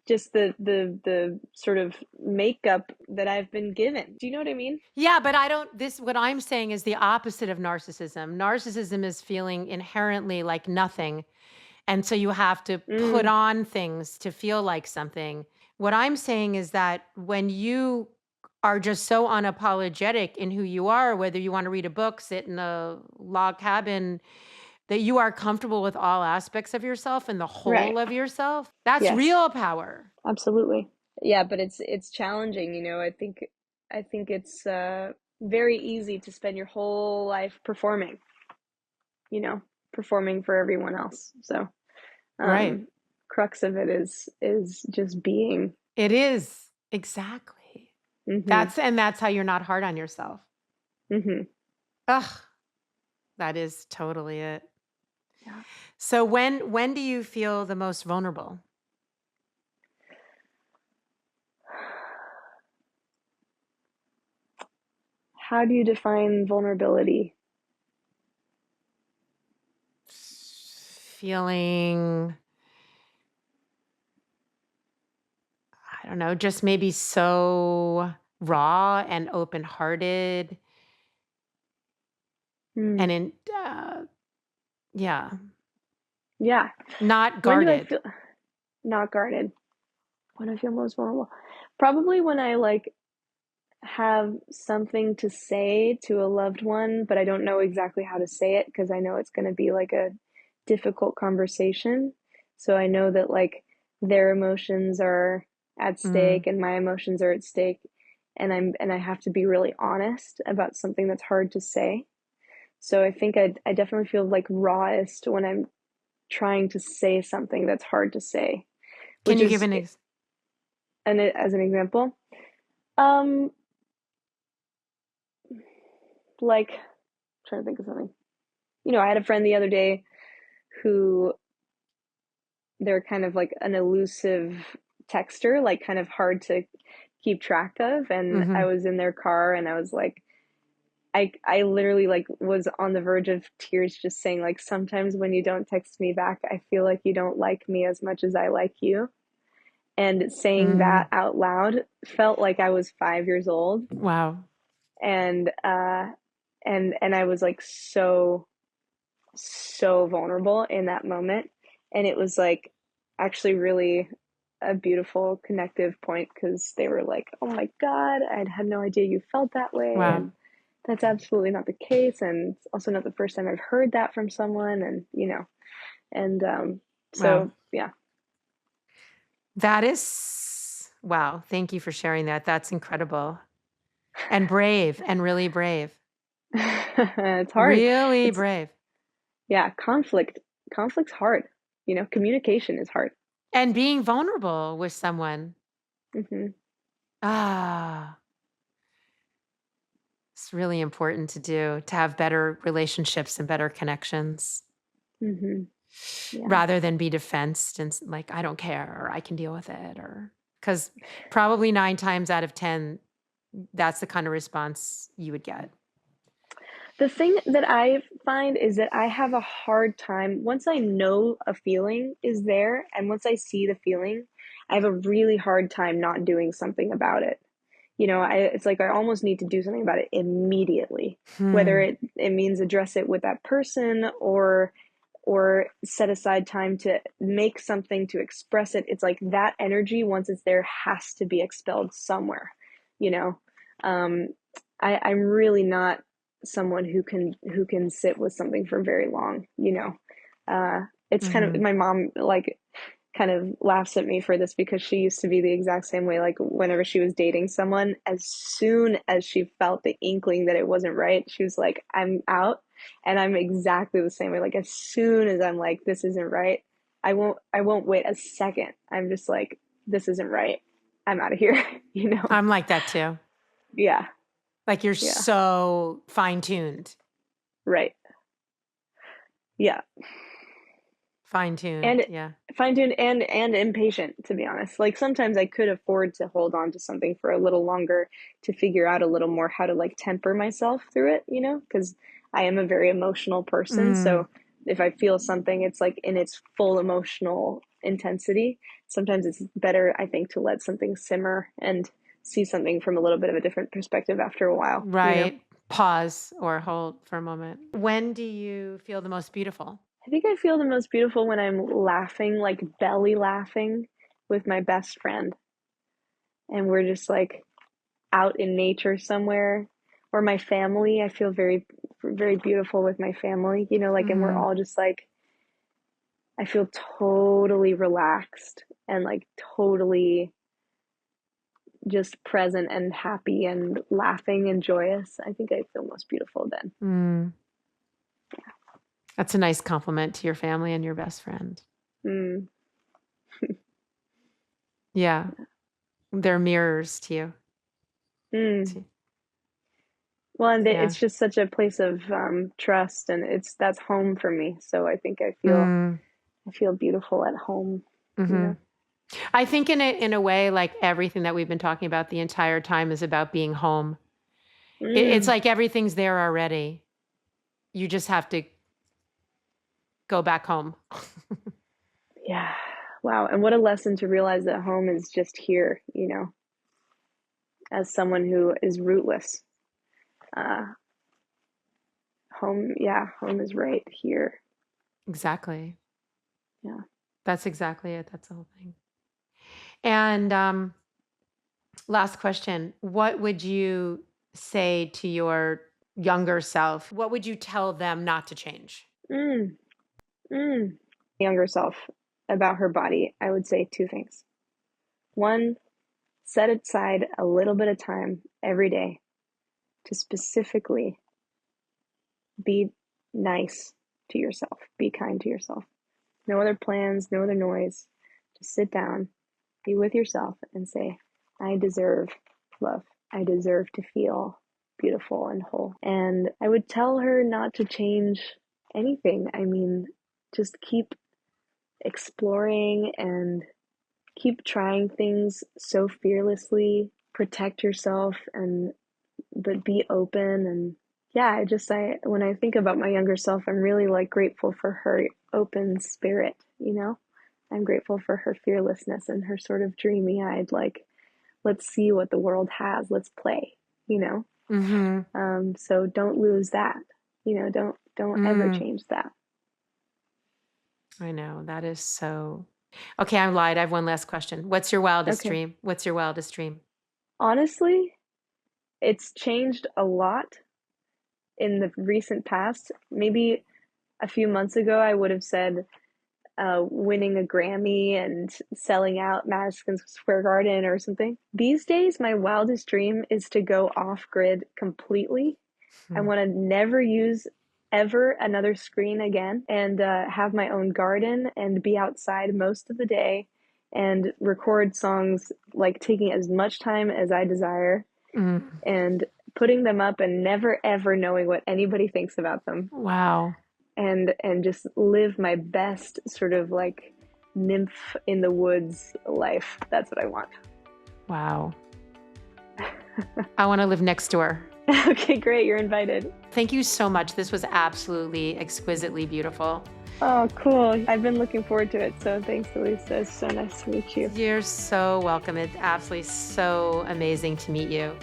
A: just the sort of makeup that I've been given. Do you know what I mean?
B: Yeah, but what I'm saying is the opposite of narcissism. Narcissism is feeling inherently like nothing. And so you have to put
A: Mm,
B: on things to feel like something. What I'm saying is that when you are just so unapologetic in who you are, whether you want to read a book, sit in a log cabin, that you are comfortable with all aspects of yourself and the
A: right.
B: whole of yourself, that's
A: Yes.
B: real power.
A: Absolutely. Yeah, but it's challenging, you know. I think it's very easy to spend your whole life performing, you know, performing for everyone else. So,
B: Right.
A: um crux of it is just being.
B: It is. Exactly.
A: Mhm.
B: That's how you're not hard on yourself.
A: Mhm.
B: Ugh, that is totally it.
A: Yeah.
B: So when do you feel the most vulnerable?
A: How do you define vulnerability?
B: Feeling, I don't know, just maybe so raw and open-hearted
A: Hmm.
B: and yeah,
A: Yeah.
B: not
A: When do I
B: guarded.
A: feel not guarded? When I feel most vulnerable? Probably when I like have something to say to a loved one, but I don't know exactly how to say it because I know it's going to be like a difficult conversation. So I know that like their emotions are at
B: Mm.
A: stake and my emotions are at stake, and I have to be really honest about something that's hard to say. So I think I definitely feel like rawest when I'm trying to say something that's hard to say,
B: Can
A: which
B: you give
A: is
B: an ex
A: and as an example, um like I'm trying to think of something. You know, I had a friend the other day who they're kind of like an elusive texter, like kind of hard to keep track of. And I
B: Mhm.
A: was in their car and I was like, I literally like was on the verge of tears just saying like sometimes when you don't text me back, I feel like you don't like me as much as I like you. And saying
B: Mm.
A: that out loud felt like I was 5 years old.
B: Wow.
A: And and I was like so vulnerable in that moment. And it was like actually really a beautiful connective point because they were like, oh my God, I had no idea you felt that way.
B: Wow.
A: And that's absolutely not the case. And it's also not the first time I've heard that from someone. And, you know, and
B: Wow.
A: so, yeah.
B: That is wow. Thank you for sharing that. That's incredible. And brave and really brave.
A: It's hard.
B: Really
A: It's,
B: brave.
A: yeah, conflict's hard. You know, communication is hard.
B: And being vulnerable with someone.
A: Hmm.
B: Ah, it's really important to do to have better relationships and better connections
A: Hmm. Yeah.
B: rather than be defensed and like, I don't care or I can deal with it or because probably 9 times out of 10, that's the kind of response you would get.
A: The thing that I find is that I have a hard time once I know a feeling is there and once I see the feeling, I have a really hard time not doing something about it. You know, it's like I almost need to do something about it immediately, whether
B: Hmm.
A: it means address it with that person or set aside time to make something to express it. It's like that energy, once it's there, has to be expelled somewhere, you know. Um, I'm really not someone who can sit with something for very long, you know. It's kind of
B: Hmm.
A: my mom like kind of laughs at me for this because she used to be the exact same way. Like whenever she was dating someone, as soon as she felt the inkling that it wasn't right, she was like, I'm out. And I'm exactly the same way. Like as soon as I'm like, this isn't right, I won't wait a second. I'm just like, this isn't right. I'm out of here, you know?
B: I'm like that too.
A: Yeah.
B: Like you're
A: Yeah.
B: so fine tuned,
A: Right. Yeah.
B: fine tuned.
A: And
B: Yeah.
A: fine-tuned and impatient, to be honest. Like sometimes I could afford to hold on to something for a little longer to figure out a little more how to like temper myself through it, you know, because I am a very emotional person.
B: Mm.
A: So if I feel something, it's like in its full emotional intensity. Sometimes it's better, I think, to let something simmer and see something from a little bit of a different perspective after a while, you know?
B: Right. Pause or hold for a moment. When do you feel the most beautiful?
A: I think I feel the most beautiful when I'm laughing, like belly laughing with my best friend. And we're just like out in nature somewhere. Or my family, I feel very, very beautiful with my family, you know, like, and we're all just like, I feel totally relaxed and like totally just present and happy and laughing and joyous. I think I feel most beautiful then.
B: Mm. That's a nice compliment to your family and your best friend.
A: Mm.
B: Yeah. They're mirrors to you.
A: Mm. Well, and
B: Yeah.
A: it's just such a place of trust, and that's home for me. So I think I feel beautiful at home. You know?
B: I think in a way, like everything that we've been talking about the entire time is about being home. It's like everything's there already. You just have to go back home.
A: Yeah. Wow. And what a lesson to realize that home is just here, you know, as someone who is rootless. Home is right here.
B: Exactly.
A: Yeah.
B: That's exactly it. That's the whole thing. And last question, what would you say to your younger self? What would you tell them not to change?
A: Younger self, about her body, I would say two things. One, set aside a little bit of time every day to specifically be nice to yourself, be kind to yourself. No other plans, no other noise. Just sit down, be with yourself, and say, I deserve love. I deserve to feel beautiful and whole. And I would tell her not to change anything. I mean, just keep exploring and keep trying things so fearlessly. Protect yourself but be open. And yeah, I when I think about my younger self, I'm really like grateful for her open spirit, you know? I'm grateful for her fearlessness and her sort of dreamy eyed, like, let's see what the world has, let's play, you know? So don't lose that, you know, don't ever change that.
B: I know, that is so. Okay, I lied. I have one last question. What's your wildest
A: Okay.
B: dream? What's your wildest dream?
A: Honestly, it's changed a lot in the recent past. Maybe a few months ago, I would have said winning a Grammy and selling out Madison Square Garden or something. These days, my wildest dream is to go off grid completely. I want to never use ever another screen again and have my own garden and be outside most of the day and record songs, like taking as much time as I desire and putting them up and never ever knowing what anybody thinks about them.
B: Wow.
A: And just live my best sort of like nymph in the woods life. That's what I want.
B: Wow. I want to live next door.
A: Okay, great. You're invited.
B: Thank you so much. This was absolutely exquisitely beautiful.
A: Oh, cool. I've been looking forward to it. So thanks, Elisa. It's so nice to meet you.
B: You're so welcome. It's absolutely so amazing to meet you.